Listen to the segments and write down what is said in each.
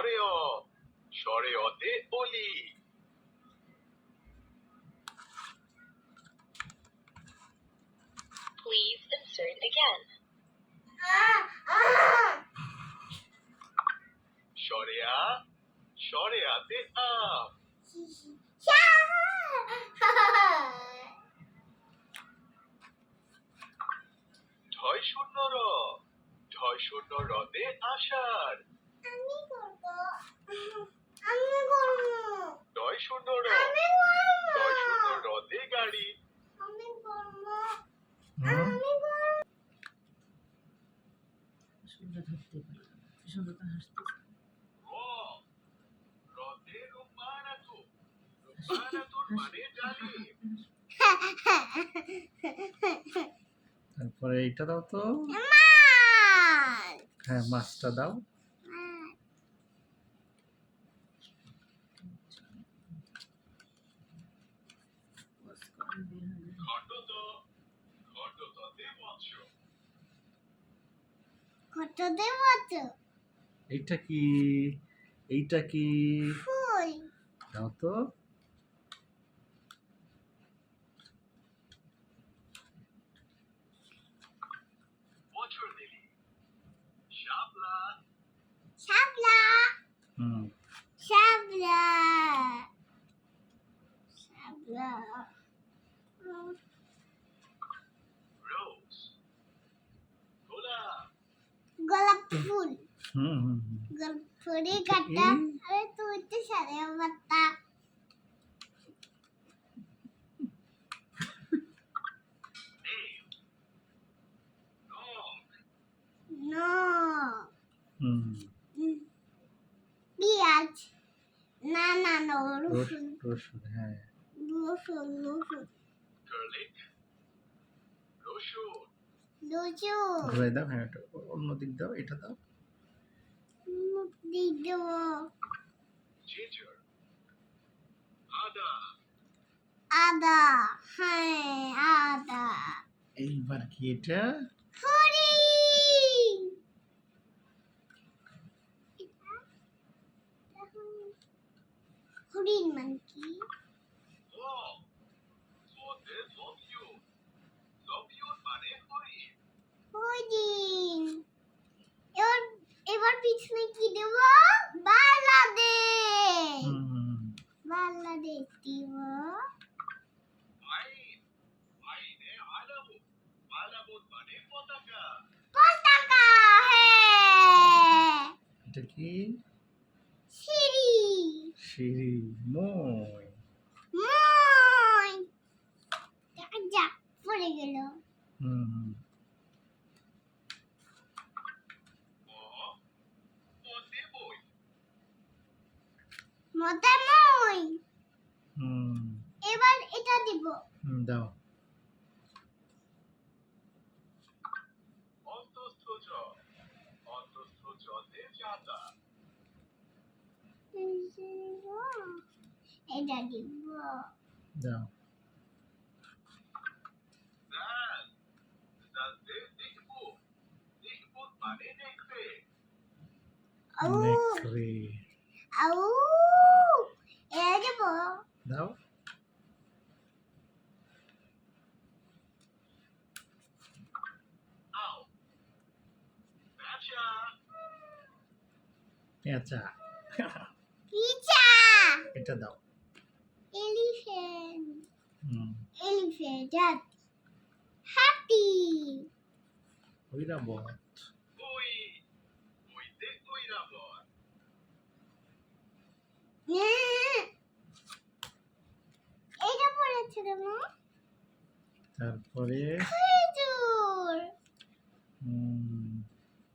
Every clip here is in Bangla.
স্বরে অ, স্বরে অতে অলি। Please insert again. স্বরে আ, স্বরে আতে আম। ঢয় শূন্য র, ঢয় শূন্য রতে আষাঢ়। ডয় শূন্য র, ডয় শূন্য রতে গাড়ি। র, রতে রুম্মানাতু, রুম্মানাতুর মানে ডালিম। তারপরে এইটা দাও তো। হ্যাঁ, মাছটা দাও। খণ্ডত, খণ্ডততে মৎস্য। এইটা কি? এইটা কি? দাও তো। বছর দিলি। শাপলা, হুম। রোজ, গোলাপ। গোলাপ ফুল হুম হুম হুম। গোলাপ ফুলে কাটা আরে তুই তো সারে বাতা নীল, নখ। নো হুম। পেঁয়াজ না না না রসুন রসুন, হ্যাঁ। রসুন গার্লিক, রসুন। ঘুরাই দাও, হ্যাঁ, এটা অন্য দিক দাও, এটা দাও। জিঞ্জার, আদা। আদা হ্যাঁ আদা এইবার কি এটা? হরিণ মানে কি? লং, ওতে লবিউন। লবিউন মানে হরিণ। হরিণ এবার পিছনে কি দেব? বাংলাদেশ বাংলাদেশ দিব আইন, আইনে আলামত। আলামত মানে পতাকা। পতাকা হ্যাঁ এটা কি? সিঁড়ি সিঁড়ি। মই। মই যা পড়ে গেল হুম হুম। মতে বই। মতে মই হুম এবার এটা দিব হুম, দাও। অন্তস্থ জ, অন্তস্থ জতে যাতা। এটা দিব দাও। দাল, দালতে দেখবো। দেখবো মানে দেখবে। নেকড়ে। আউ এটা দিব দাও। আও, বেচা। পেঁচা। পিচা এটা দাও। এলিফ্যান্ট হুম। এলিফ্যান্ট হাতি ঐরাবত। বই, বইতে ঐরাবত। এটা পড়েছে দেবো তারপরে খেজুর হুম,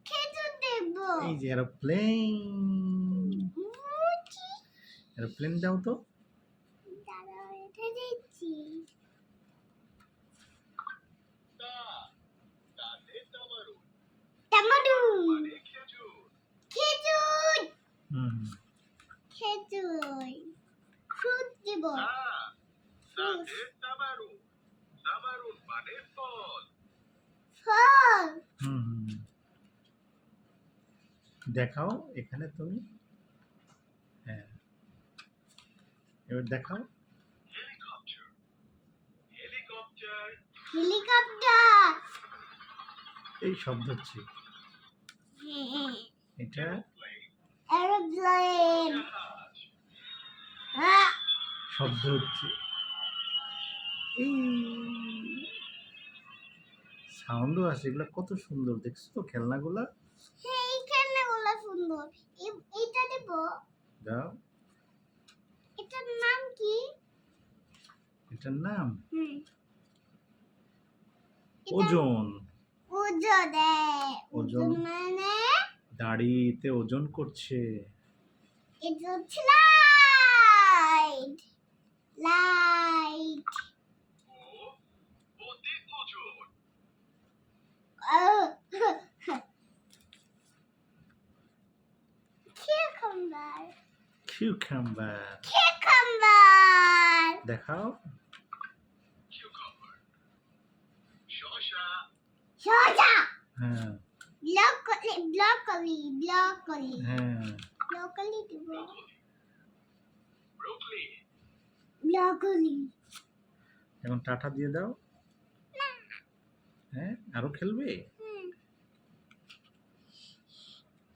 খেজুর দেব এই যে এরোপ্লেন। এরোপ্লেন দাও তো। দাঁড়াও এটা দিচ্ছি তা, তাতে তামারুন। টমেটো মানে খেজুর। খেজুর হুম। খেজুর ফ্রুট দেব তা, তাতে তামারুন। তামারুন মানে ফল। ফল হুম হুম। দেখাও এখানে তুমি। এবার দেখাও। হেলিকপ্টার হেলিকপ্টার হেলিকপ্টার এই শব্দ হচ্ছে। এটা এরোপ্লেন শব্দ হচ্ছে। এই সাউন্ডও আছে। এগুলো কত সুন্দর দেখছো তো খেলনাগুলা। এই খেলনাগুলো সুন্দর। এইটা দেব। দাও। এটার নাম কি? এটার নাম এটা ওজন। ওজন। ওজন। মানে দাড়িতে ওজন করছে। এটা হচ্ছে লাইট। লাইট অধিক ওজন কিউকাম্বার। কিউকাম্বার কিউকাম্বার দেখাও। কিউকাম্বার শসা সোজা। হ্যাঁ ব্রকলি ব্রকলি ব্রকলি হ্যাঁ ব্রকলি দেব। ব্রোকলি ব্রকলি এখন টাটা দিয়ে দাও। হ্যাঁ আরো খেলবে।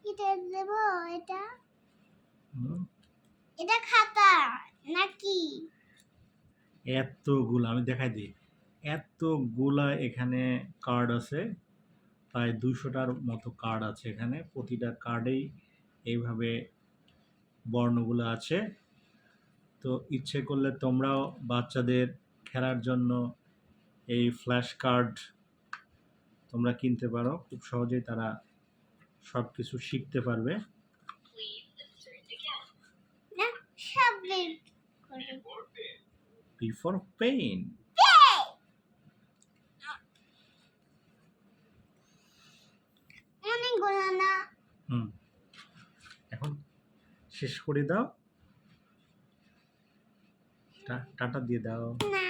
এটা দেব। এটা হুম, এটা খাতা নাকি? এতগুলা আমি দেখাই দিই। এতগুলা এখানে কার্ড আছে। প্রায় 200টার মতো কার্ড আছে এখানে। প্রতিটা কার্ডেই এইভাবে বর্ণগুলো আছে। তো ইচ্ছে করলে তোমরাও বাচ্চাদের খেলার জন্য এই ফ্ল্যাশ কার্ড তোমরা কিনতে পারো। খুব সহজেই তারা সব কিছু শিখতে পারবে। Please insert again. না সব বের করে। পড়বে পি ফর পেইন। অনেকগুলো না। হুম এখন শেষ করে দাও। টাটা দিয়ে দাও। না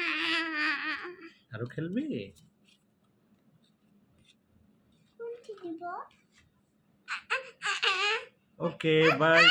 আরো খেলবে। কোনটি দিব? Okay bye.